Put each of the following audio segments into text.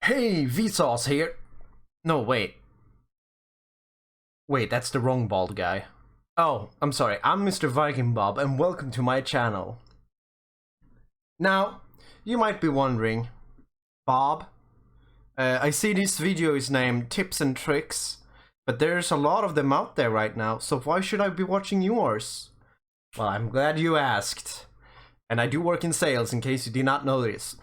Hey, Vsauce here. No, wait. Wait, that's the wrong bald guy. Oh, I'm sorry. I'm Mr. Viking Bob, and welcome to my channel. Now, you might be wondering, Bob, I see this video is named Tips and Tricks, but there's a lot of them out there right now, so why should I be watching yours? Well, I'm glad you asked. And I do work in sales, in case you did not know this.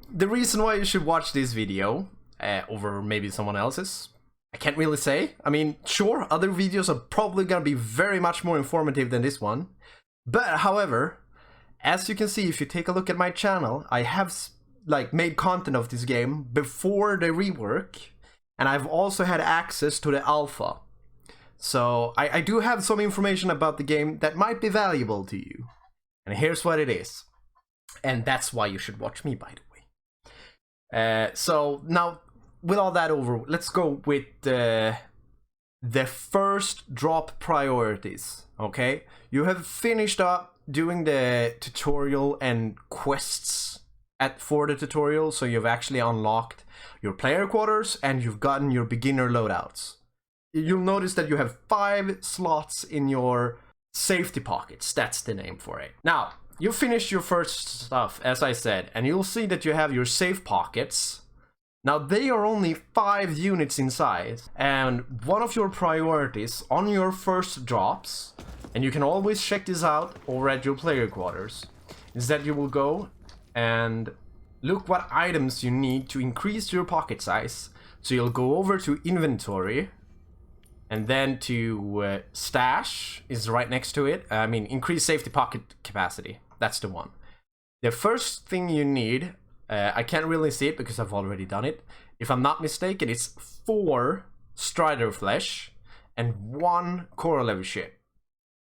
The reason why you should watch this video over maybe someone else's, I can't really say. I mean, sure, other videos are probably gonna be very much more informative than this one. But however, as you can see, if you take a look at my channel, I have made content of this game before the rework, and I've also had access to the alpha. So I do have some information about the game that might be valuable to you. And here's what it is. And that's why you should watch me, by the way. So now, with all that over, let's go with the first drop priorities, okay? You have finished up doing the tutorial and quests for the tutorial, so you've actually unlocked your player quarters and you've gotten your beginner loadouts. You'll notice that you have 5 slots in your safety pockets. That's the name for it. Now, you finished your first stuff, as I said, and you'll see that you have your safe pockets. Now, they are only 5 units in size, and one of your priorities on your first drops, and you can always check this out over at your player quarters, is that you will go and look what items you need to increase your pocket size. So you'll go over to inventory, and then to stash is right next to it. I mean, increase safety pocket capacity. That's the one. The first thing you need, I can't really see it because I've already done it. If I'm not mistaken, it's 4 Strider Flesh and 1 Korolev ship.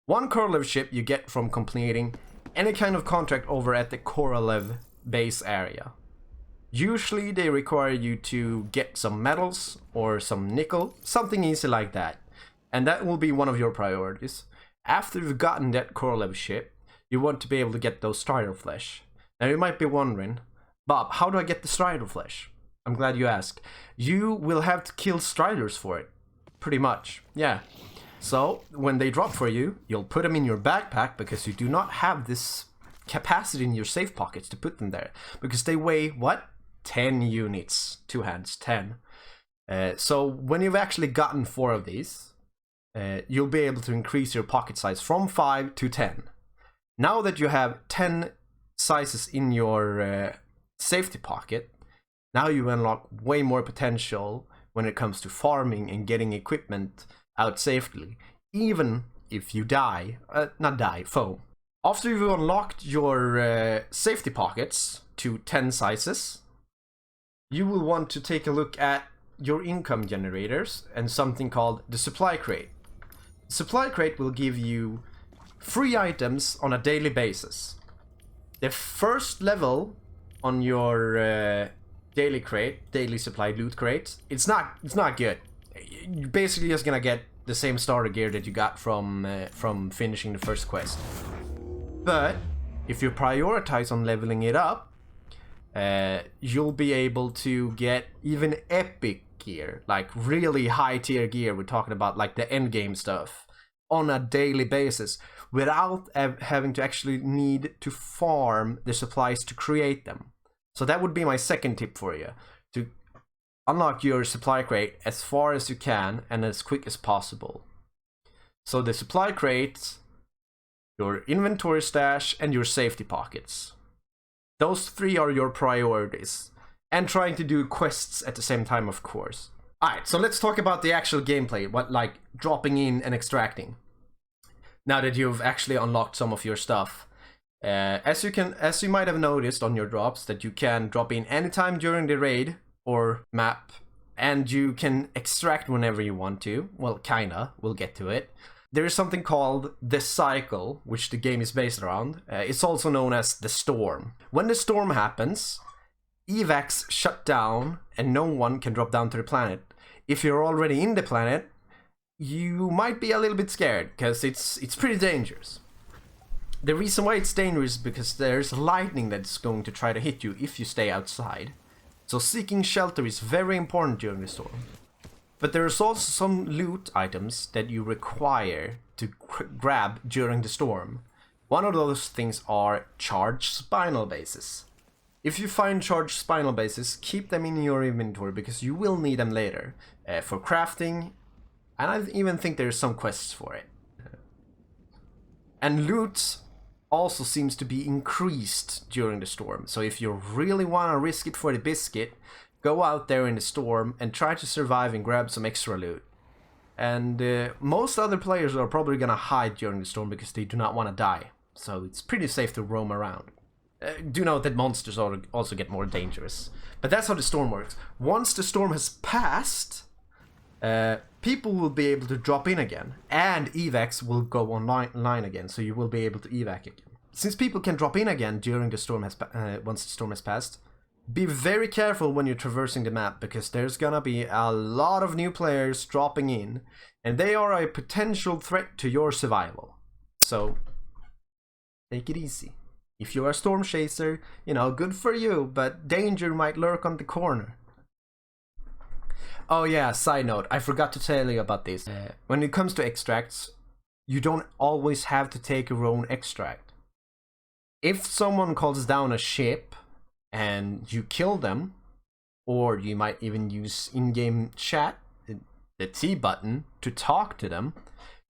1 Korolev ship you get from completing any kind of contract over at the Korolev base area. Usually they require you to get some metals or some nickel, something easy like that. And that will be one of your priorities. After you've gotten that Korolev ship, you want to be able to get those Strider Flesh. Now you might be wondering, Bob, how do I get the Strider Flesh? I'm glad you asked. You will have to kill Striders for it. Pretty much, yeah. So, when they drop for you, you'll put them in your backpack because you do not have this capacity in your safe pockets to put them there. Because they weigh, what? 10 units. 2 hands, 10. So when you've actually gotten 4 of these, you'll be able to increase your pocket size from 5 to 10. Now that you have 10 sizes in your safety pocket, now you unlock way more potential when it comes to farming and getting equipment out safely, even if you die, foe. After you've unlocked your safety pockets to 10 sizes, you will want to take a look at your income generators and something called the supply crate. The supply crate will give you free items on a daily basis. The first level on your daily supply loot crate, it's not good. You're basically just gonna get the same starter gear that you got from finishing the first quest. But if you prioritize on leveling it up, you'll be able to get even epic gear, like really high tier gear. We're talking about like the end game stuff on a daily basis without having to actually need to farm the supplies to create them. So that would be my second tip for you, to unlock your supply crate as far as you can and as quick as possible. So the supply crates, your inventory stash, and your safety pockets. Those 3 are your priorities. And trying to do quests at the same time, of course. Alright, so let's talk about the actual gameplay, what like dropping in and extracting. Now that you've actually unlocked some of your stuff. As you might have noticed on your drops, that you can drop in anytime during the raid or map, and you can extract whenever you want to. Well, kinda, we'll get to it. There is something called the cycle, which the game is based around. It's also known as the storm. When the storm happens, Evacs shut down and no one can drop down to the planet. If you're already in the planet, you might be a little bit scared because it's pretty dangerous. The reason why it's dangerous is because there's lightning that's going to try to hit you if you stay outside. So seeking shelter is very important during the storm. But there's also some loot items that you require to grab during the storm. One of those things are charged spinal bases. If you find charged spinal bases, keep them in your inventory because you will need them later for crafting, and I even think there's some quests for it. And loot also seems to be increased during the storm, so if you really want to risk it for the biscuit, go out there in the storm and try to survive and grab some extra loot. And most other players are probably gonna hide during the storm because they do not want to die, so it's pretty safe to roam around. Do note that monsters also get more dangerous. But that's how the storm works. Once the storm has passed, people will be able to drop in again. And evacs will go online again, so you will be able to evac again. Since people can drop in again during the storm once the storm has passed, be very careful when you're traversing the map, because there's gonna be a lot of new players dropping in, and they are a potential threat to your survival. So, take it easy. If you're a storm chaser, you know, good for you, but danger might lurk on the corner. Oh yeah, side note, I forgot to tell you about this. When it comes to extracts, you don't always have to take your own extract. If someone calls down a ship and you kill them, or you might even use in-game chat, the T button, to talk to them,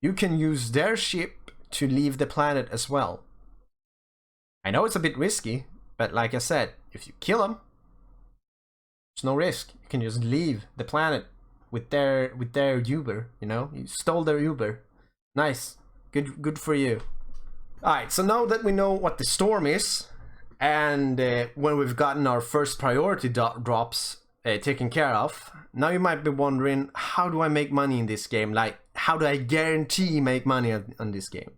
you can use their ship to leave the planet as well. I know it's a bit risky, but like I said, if you kill them, there's no risk. You can just leave the planet with their Uber, you know? You stole their Uber. Nice. Good for you. Alright, so now that we know what the storm is, and when we've gotten our first priority drops taken care of, now you might be wondering, how do I make money in this game? Like, how do I guarantee make money on this game?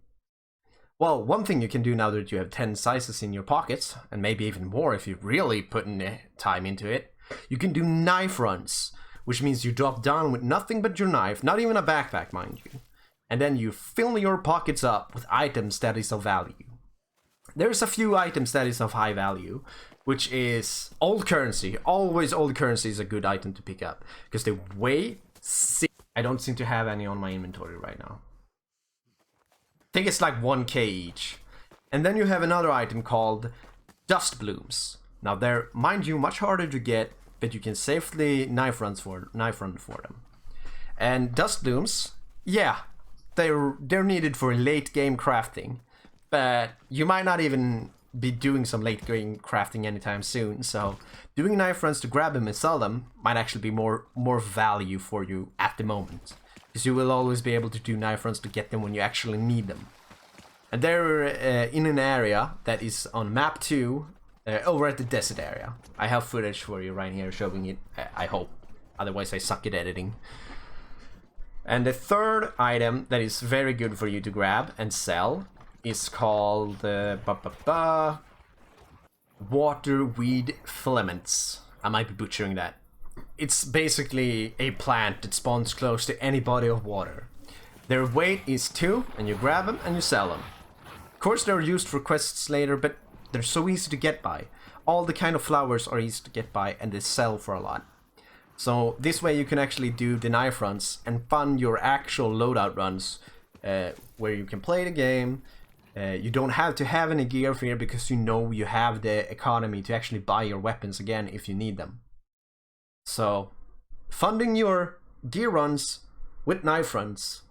Well, one thing you can do now that you have 10 sizes in your pockets, and maybe even more if you really put in time into it, you can do knife runs, which means you drop down with nothing but your knife, not even a backpack, mind you, and then you fill your pockets up with items that is of value. There's a few items that is of high value, which is old currency. Always old currency is a good item to pick up, because they weigh 6. I don't seem to have any on my inventory right now. I think it's like 1k each. And then you have another item called dust blooms. Now they're, mind you, much harder to get, but you can safely knife run for them. And dust blooms, yeah, they're needed for late game crafting, but you might not even be doing some late game crafting anytime soon, so doing knife runs to grab them and sell them might actually be more value for you at the moment, because you will always be able to do knife runs to get them when you actually need them. And they're in an area that is on map 2, over at the desert area. I have footage for you right here showing it, I hope. Otherwise I suck at editing. And the third item that is very good for you to grab and sell is called waterweed filaments. I might be butchering that. It's basically a plant that spawns close to any body of water. Their weight is 2, and you grab them and you sell them. Of course they're used for quests later, but they're so easy to get by. All the kind of flowers are easy to get by, and they sell for a lot. So this way you can actually do the knife runs and fund your actual loadout runs, where you can play the game. You don't have to have any gear for here, because you know you have the economy to actually buy your weapons again if you need them. So, funding your gear runs with knife runs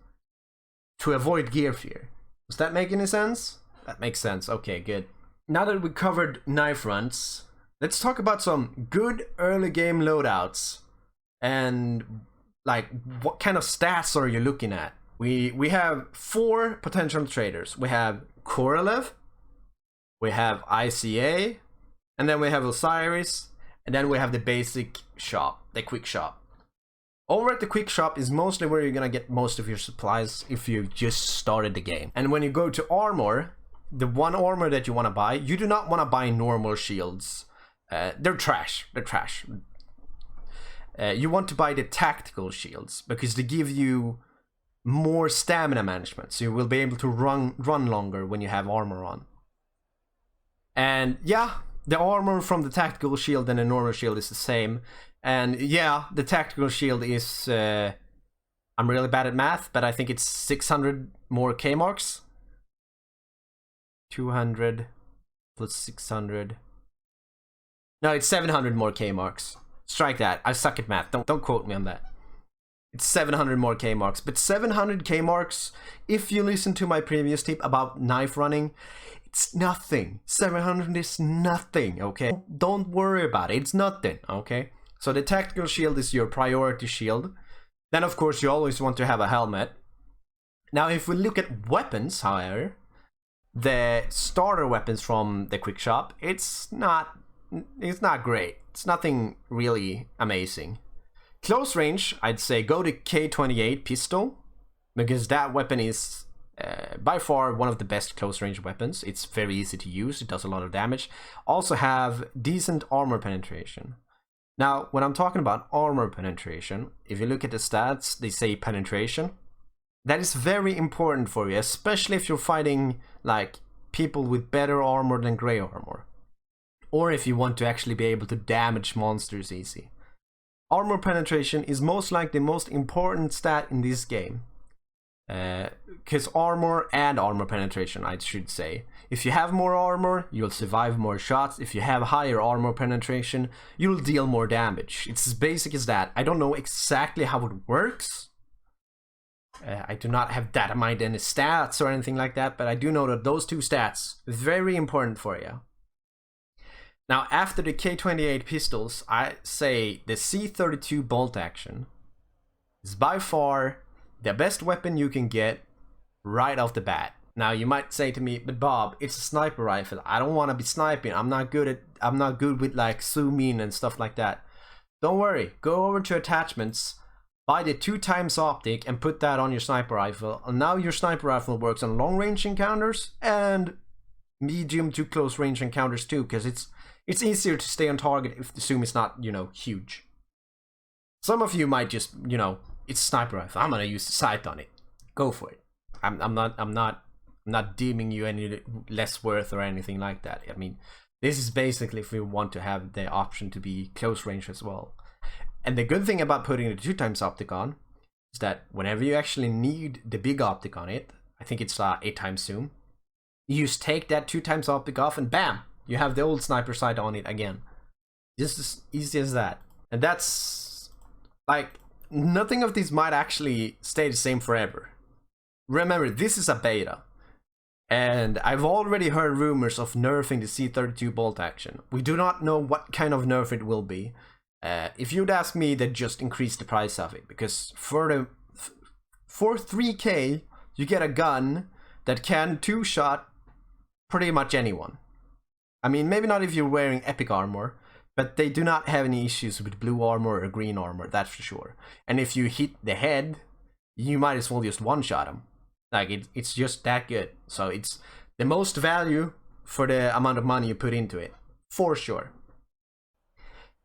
to avoid gear fear. Does that make any sense? That makes sense. Okay, good. Now that we covered knife runs, let's talk about some good early game loadouts. And like, what kind of stats are you looking at? We have 4 potential traders. We have Korolev, we have ICA, and then we have Osiris, and then we have the basic shop, the quick shop. Over at the quick shop is mostly where you're gonna get most of your supplies if you just started the game. And when you go to armor, the one armor that you want to buy, you do not want to buy normal shields. They're trash. They're trash. You want to buy the tactical shields, because they give you more stamina management, so you will be able to run longer when you have armor on. And yeah, the armor from the tactical shield and the normal shield is the same. And yeah, the tactical shield is... I'm really bad at math, but I think it's 600 more Kmarks. 200 plus 600. No, it's 700 more Kmarks. Strike that. I suck at math. Don't quote me on that. It's 700 more Kmarks. But 700 Kmarks, if you listen to my previous tip about knife running, it's nothing. 700 is nothing, okay? Don't worry about it. It's nothing, okay? So the tactical shield is your priority shield. Then, of course, you always want to have a helmet. Now, if we look at weapons, however, the starter weapons from the quick shop, it's not great. It's nothing really amazing. Close range, I'd say go to K28 pistol, because that weapon is by far one of the best close range weapons. It's very easy to use. It does a lot of damage. Also have decent armor penetration. Now, when I'm talking about armor penetration, if you look at the stats, they say penetration. That is very important for you, especially if you're fighting like people with better armor than gray armor. Or if you want to actually be able to damage monsters easy. Armor penetration is most likely the most important stat in this game. Because armor and armor penetration, I should say. If you have more armor, you'll survive more shots. If you have higher armor penetration, you'll deal more damage. It's as basic as that. I don't know exactly how it works. I do not have data mined any stats or anything like that, but I do know that those two stats are very important for you. Now, after the K28 pistols, I say the C32 bolt action is by far the best weapon you can get right off the bat. Now you might say to me, but Bob, it's a sniper rifle. I don't want to be sniping. I'm not good with like zoom in and stuff like that. Don't worry. Go over to attachments, buy the 2x optic and put that on your sniper rifle. And now your sniper rifle works on long range encounters and medium to close range encounters too, because it's easier to stay on target if the zoom is not, you know, huge. Some of you might just, you know, it's sniper rifle. I'm gonna use the sight on it. Go for it. I'm not deeming you any less worth or anything like that. I mean, this is basically if we want to have the option to be close range as well. And the good thing about putting the 2x optic on is that whenever you actually need the big optic on it, I think it's 8x zoom, you just take that 2x optic off and bam, you have the old sniper sight on it again. Just as easy as that. And that's like, nothing of these might actually stay the same forever. Remember, this is a beta. And I've already heard rumors of nerfing the C32 bolt action. We do not know what kind of nerf it will be. If you'd ask me, then just increase the price of it. Because for 3k, you get a gun that can two-shot pretty much anyone. I mean, maybe not if you're wearing epic armor, but they do not have any issues with blue armor or green armor, that's for sure. And if you hit the head, you might as well just one-shot them. Like, it's just that good. So it's the most value for the amount of money you put into it, for sure.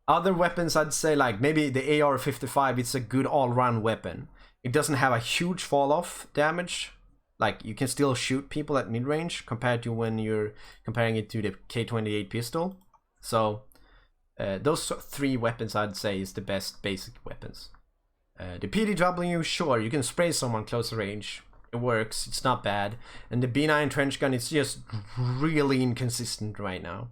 Other weapons, I'd say, like, maybe the AR-55, it's a good all-round weapon. It doesn't have a huge fall-off damage. Like, you can still shoot people at mid-range compared to when you're comparing it to the K28 pistol. So those three weapons, I'd say, is the best basic weapons. The PDW, sure, you can spray someone close range. It works, it's not bad. And the B9 trench gun, it's just really inconsistent right now.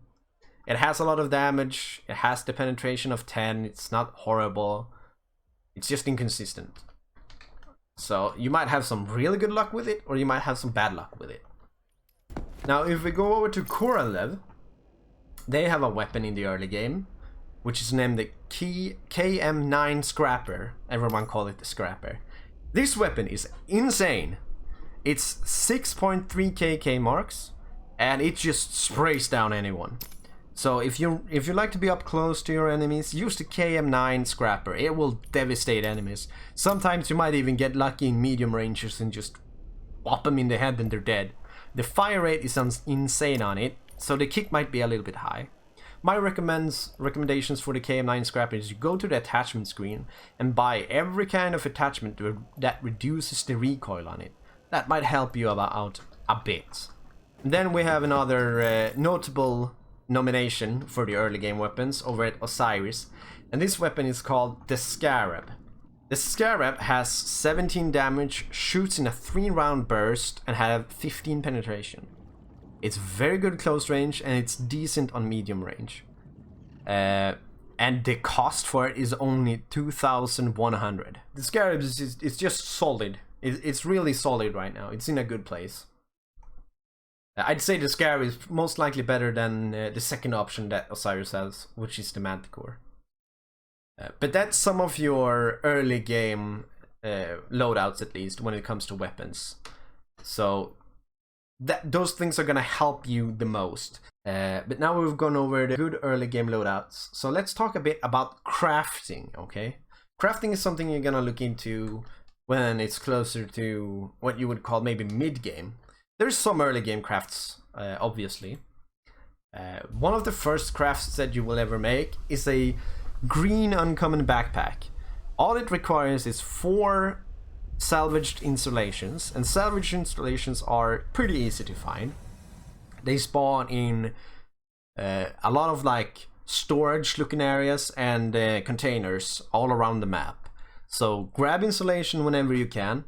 It has a lot of damage, it has the penetration of 10, it's not horrible. It's just inconsistent. So you might have some really good luck with it, or you might have some bad luck with it. Now if we go over to Korolev, they have a weapon in the early game, which is named the KM9 Scrapper. Everyone call it the Scrapper. This weapon is insane. It's 6.3k Kmarks, and it just sprays down anyone. So if you like to be up close to your enemies, use the KM9 Scrapper. It will devastate enemies. Sometimes you might even get lucky in medium ranges and just whop them in the head and they're dead. The fire rate is insane on it, so the kick might be a little bit high. My recommendations for the KM9 Scrapper is you go to the attachment screen and buy every kind of attachment that reduces the recoil on it. That might help you out a bit. And then we have another notable nomination for the early game weapons over at Osiris, and this weapon is called the Scarab. The Scarab has 17 damage, shoots in a 3-round burst, and have 15 penetration. It's very good close range, and it's decent on medium range. And the cost for it is only 2,100. The Scarab is just solid. It's really solid right now. It's in a good place. I'd say the Scarab is most likely better than the second option that Osiris has, which is the Manticore. But that's some of your early game loadouts, at least, when it comes to weapons. So those things are gonna help you the most. But now we've gone over the good early game loadouts. So let's talk a bit about crafting, okay? Crafting is something you're gonna look into when it's closer to what you would call maybe mid-game. There's some early game crafts, obviously. One of the first crafts that you will ever make is a green uncommon backpack. All it requires is 4 salvaged installations, and salvaged installations are pretty easy to find. They spawn in a lot of like storage looking areas and containers all around the map. So grab installation whenever you can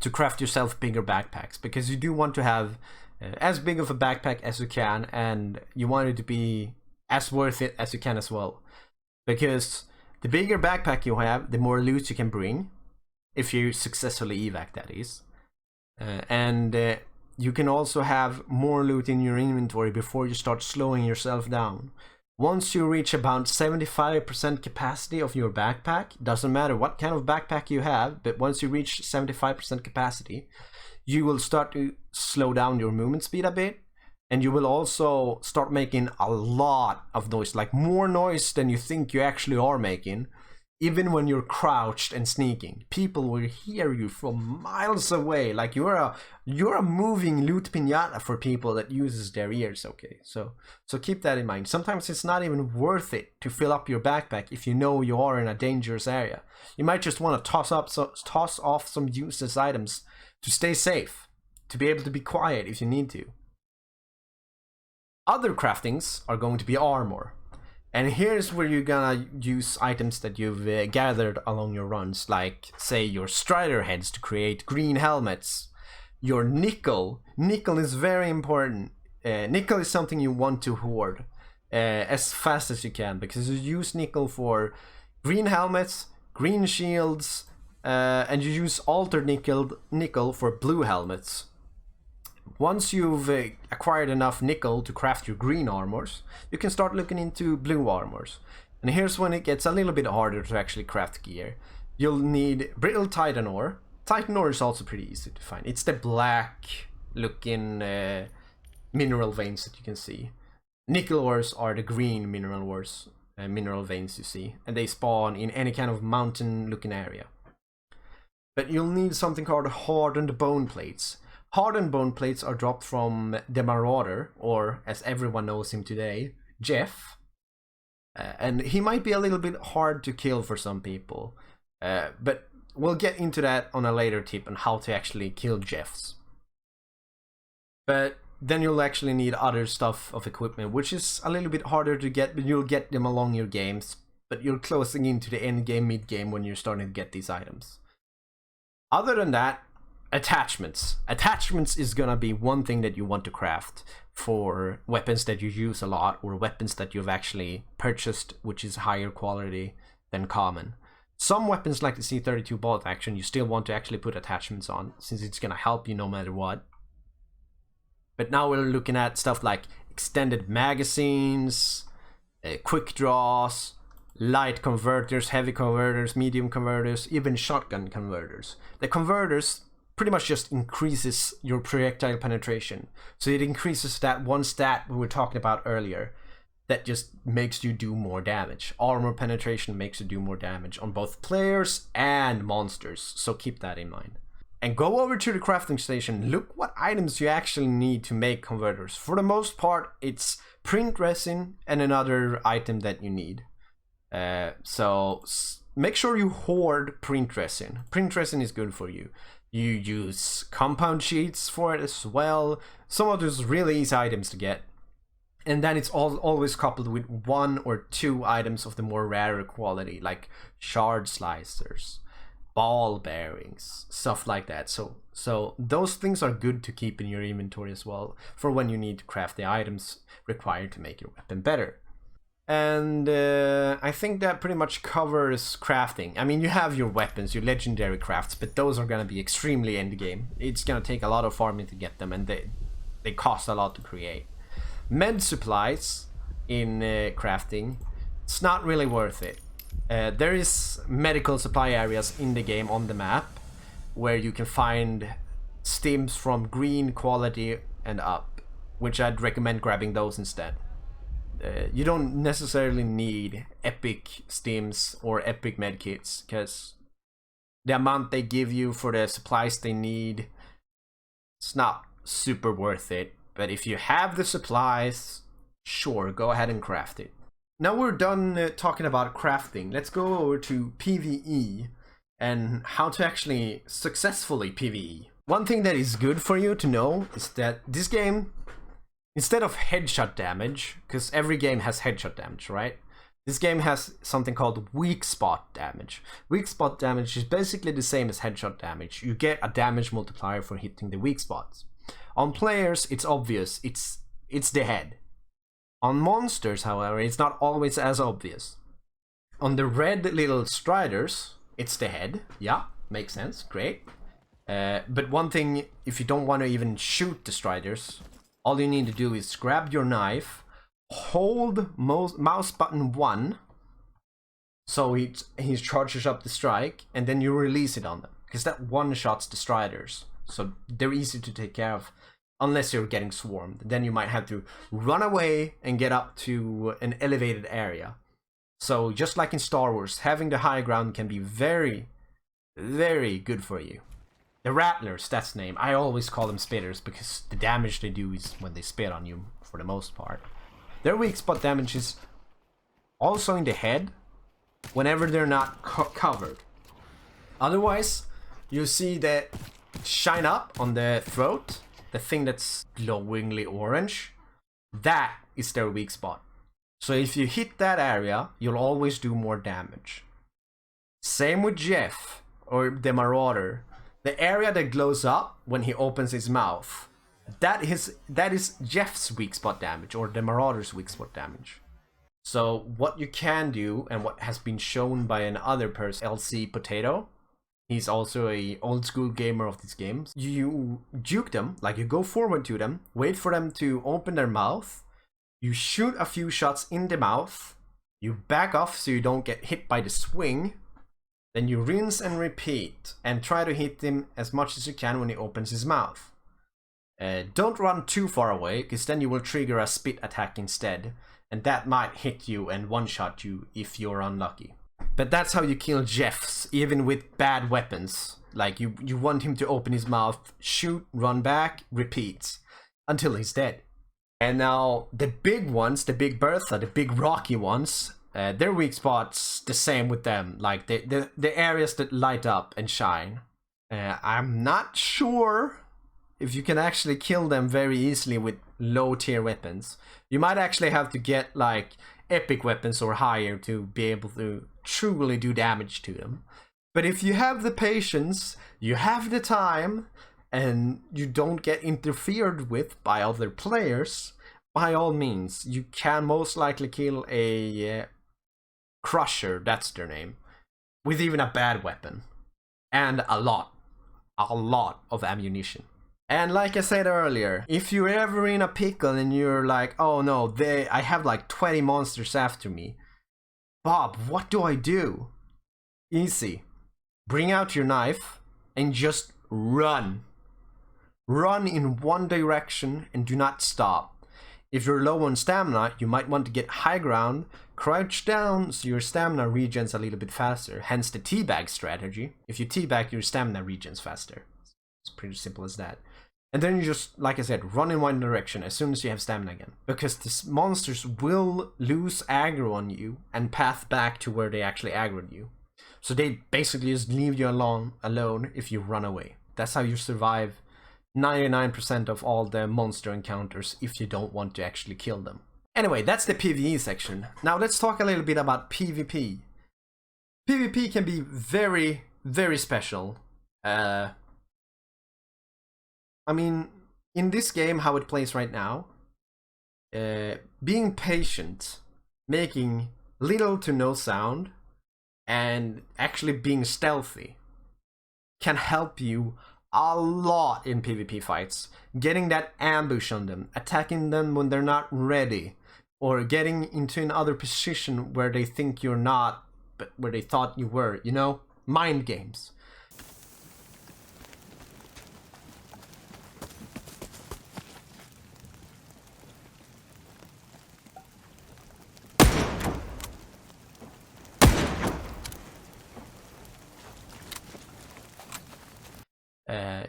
to craft yourself bigger backpacks, because you do want to have as big of a backpack as you can, and you want it to be as worth it as you can as well. Because the bigger backpack you have, the more loot you can bring, if you successfully evac, that is. And you can also have more loot in your inventory before you start slowing yourself down. Once you reach about 75% capacity of your backpack, doesn't matter what kind of backpack you have, but once you reach 75% capacity, you will start to slow down your movement speed a bit, and you will also start making a lot of noise, like more noise than you think you actually are making. Even when you're crouched and sneaking, people will hear you from miles away. Like you're a moving loot piñata for people that uses their ears. Okay, so keep that in mind. Sometimes it's not even worth it to fill up your backpack if you know you are in a dangerous area. You might just want to toss off some useless items to stay safe, to be able to be quiet if you need to. Other craftings are going to be armor. And here's where you're gonna use items that you've gathered along your runs, like, say, your strider heads to create green helmets. Your nickel. Nickel is very important. Nickel is something you want to hoard as fast as you can, because you use nickel for green helmets, green shields, and you use altered nickel for blue helmets. Once you've acquired enough nickel to craft your green armors, you can start looking into blue armors. And here's when it gets a little bit harder to actually craft gear. You'll need brittle titan ore. Titan ore is also pretty easy to find. It's the black looking mineral veins that you can see. Nickel ores are the green mineral veins you see, and they spawn in any kind of mountain looking area. But you'll need something called hardened bone plates. Hardened bone plates are dropped from the Marauder, or as everyone knows him today, Jeff. And he might be a little bit hard to kill for some people. But we'll get into that on a later tip on how to actually kill Jeffs. But then you'll actually need other stuff of equipment, which is a little bit harder to get, but you'll get them along your games. But you're closing into the end game, mid game when you're starting to get these items. Other than that, attachments. Attachments is gonna be one thing that you want to craft for weapons that you use a lot, or weapons that you've actually purchased, which is higher quality than common. Some weapons like the C32 bolt action you still want to actually put attachments on, since it's gonna help you no matter what. But now we're looking at stuff like extended magazines, quick draws, light converters, heavy converters, medium converters, even shotgun converters. The converters pretty much just increases your projectile penetration. So it increases that one stat we were talking about earlier that just makes you do more damage. Armor penetration makes you do more damage on both players and monsters, so keep that in mind. And go over to the crafting station, look what items you actually need to make converters. For the most part, it's print resin and another item that you need. So make sure you hoard print resin. Print resin is good for you. You use compound sheets for it as well. Some of those really easy items to get. And then it's always coupled with 1 or 2 items of the more rarer quality, like shard slicers, ball bearings, stuff like that. So those things are good to keep in your inventory as well, for when you need to craft the items required to make your weapon better. And I think that pretty much covers crafting. I mean, you have your weapons, your legendary crafts, but those are going to be extremely end game. It's going to take a lot of farming to get them, and they cost a lot to create. Med supplies in crafting, it's not really worth it. There is medical supply areas in the game on the map where you can find stims from green quality and up, which I'd recommend grabbing those instead. You don't necessarily need epic stims or epic medkits, because the amount they give you for the supplies they need, it's not super worth it. But if you have the supplies, sure, go ahead and craft it. Now we're done talking about crafting. Let's go over to PvE and how to actually successfully PvE. One thing that is good for you to know is that this game, instead of headshot damage, because every game has headshot damage, right? This game has something called weak spot damage. Weak spot damage is basically the same as headshot damage. You get a damage multiplier for hitting the weak spots. On players, it's obvious, it's the head. On monsters, however, it's not always as obvious. On the red little striders, it's the head. Yeah, makes sense, great. But one thing, if you don't want to even shoot the striders, all you need to do is grab your knife, hold mouse button 1, so he charges up the strike, and then you release it on them, because that one-shots the striders. So they're easy to take care of, unless you're getting swarmed. Then you might have to run away and get up to an elevated area. So just like in Star Wars, having the high ground can be very, very good for you. The Rattlers, that's the name. I always call them spitters because the damage they do is when they spit on you, for the most part. Their weak spot damage is also in the head, whenever they're not covered. Otherwise, you see that shine up on the throat, the thing that's glowingly orange, that is their weak spot. So if you hit that area, you'll always do more damage. Same with Jeff, or the Marauder. The area that glows up when he opens his mouth, that is Jeff's weak spot damage, or the Marauder's weak spot damage. So what you can do, and what has been shown by another person, LC Potato, he's also a old school gamer of these games. You juke them, like you go forward to them, wait for them to open their mouth, you shoot a few shots in the mouth, you back off so you don't get hit by the swing, then you rinse and repeat, and try to hit him as much as you can when he opens his mouth. Don't run too far away, because then you will trigger a spit attack instead, and that might hit you and one-shot you if you're unlucky. But that's how you kill Jeffs, even with bad weapons. Like, you want him to open his mouth, shoot, run back, repeat, until he's dead. And now, the big ones, the Big Bertha, the big rocky ones, their weak spots, the same with them. Like, the areas that light up and shine. I'm not sure if you can actually kill them very easily with low tier weapons. You might actually have to get, like, epic weapons or higher to be able to truly do damage to them. But if you have the patience, you have the time, and you don't get interfered with by other players, by all means, you can most likely kill a Crusher, that's their name, with even a bad weapon. And a lot of ammunition. And like I said earlier, if you're ever in a pickle and you're like, oh no, I have like 20 monsters after me, Bob, what do I do? Easy. Bring out your knife and just run. Run in one direction and do not stop. If you're low on stamina, you might want to get high ground, crouch down so your stamina regens a little bit faster, hence the teabag strategy. If you teabag, your stamina regens faster. It's pretty simple as that. And then you just, like I said, run in one direction as soon as you have stamina again. Because the monsters will lose aggro on you and path back to where they actually aggroed you. So they basically just leave you alone if you run away. That's how you survive 99% of all the monster encounters if you don't want to actually kill them. Anyway, that's the PvE section. Now let's talk a little bit about PvP. PvP can be very, very special. I mean, in this game, how it plays right now, being patient, making little to no sound, and actually being stealthy can help you a lot in PvP fights. Getting that ambush on them, attacking them when they're not ready, or getting into another position where they think you're not, but where they thought you were, you know? Mind games.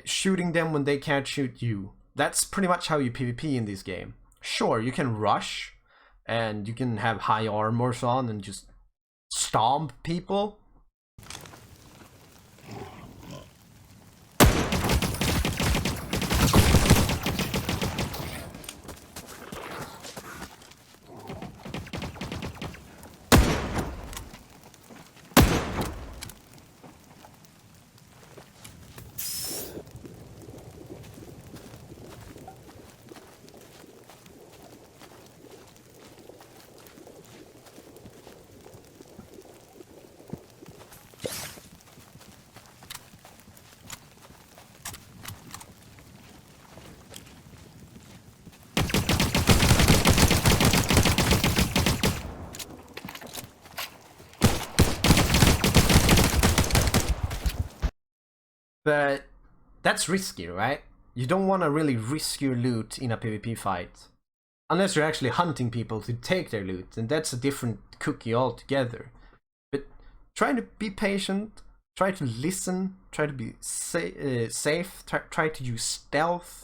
Shooting them when they can't shoot you. That's pretty much how you PvP in this game. Sure, you can rush, and you can have high armors on and just stomp people. But that's risky, right? You don't want to really risk your loot in a PvP fight. Unless you're actually hunting people to take their loot, and that's a different cookie altogether. But try to be patient, try to listen, try to be safe, try to use stealth.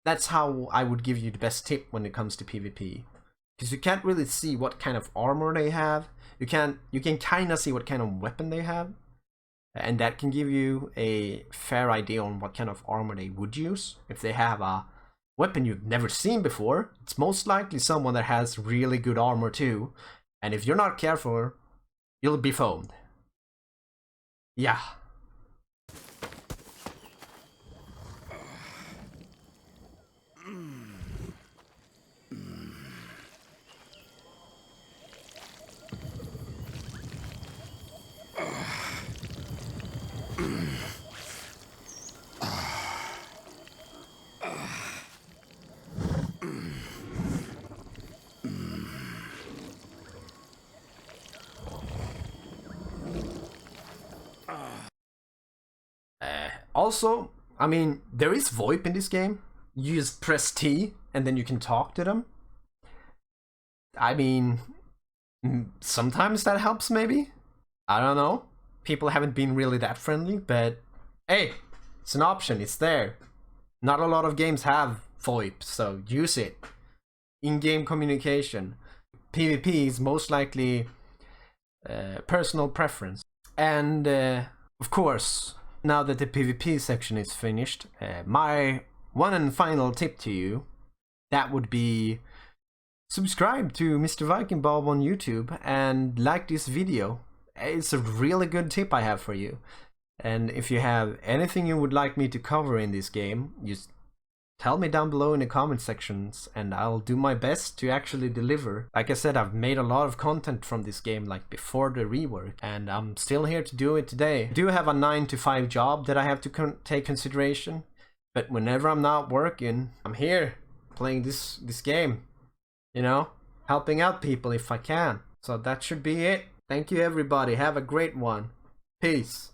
That's how I would give you the best tip when it comes to PvP. Because you can't really see what kind of armor they have. You can kind of see what kind of weapon they have. And that can give you a fair idea on what kind of armor they would use. If they have a weapon you've never seen before, it's most likely someone that has really good armor too. And if you're not careful, you'll be foamed. Yeah. Also, I mean, there is VoIP in this game. You just press T and then you can talk to them. I mean, sometimes that helps maybe. I don't know. People haven't been really that friendly, but hey, it's an option, it's there. Not a lot of games have VoIP, so use it. In-game communication. PvP is most likely personal preference. And of course, now that the PvP section is finished, my one and final tip to you, that would be subscribe to Mr. Viking Bob on YouTube and like this video. It's a really good tip I have for you. And if you have anything you would like me to cover in this game, just tell me down below in the comment sections and I'll do my best to actually deliver. Like I said, I've made a lot of content from this game like before the rework and I'm still here to do it today. I do have a 9-to-5 job that I have to take consideration, but whenever I'm not working, I'm here playing this game, you know, helping out people if I can. So that should be it. Thank you everybody, have a great one. Peace.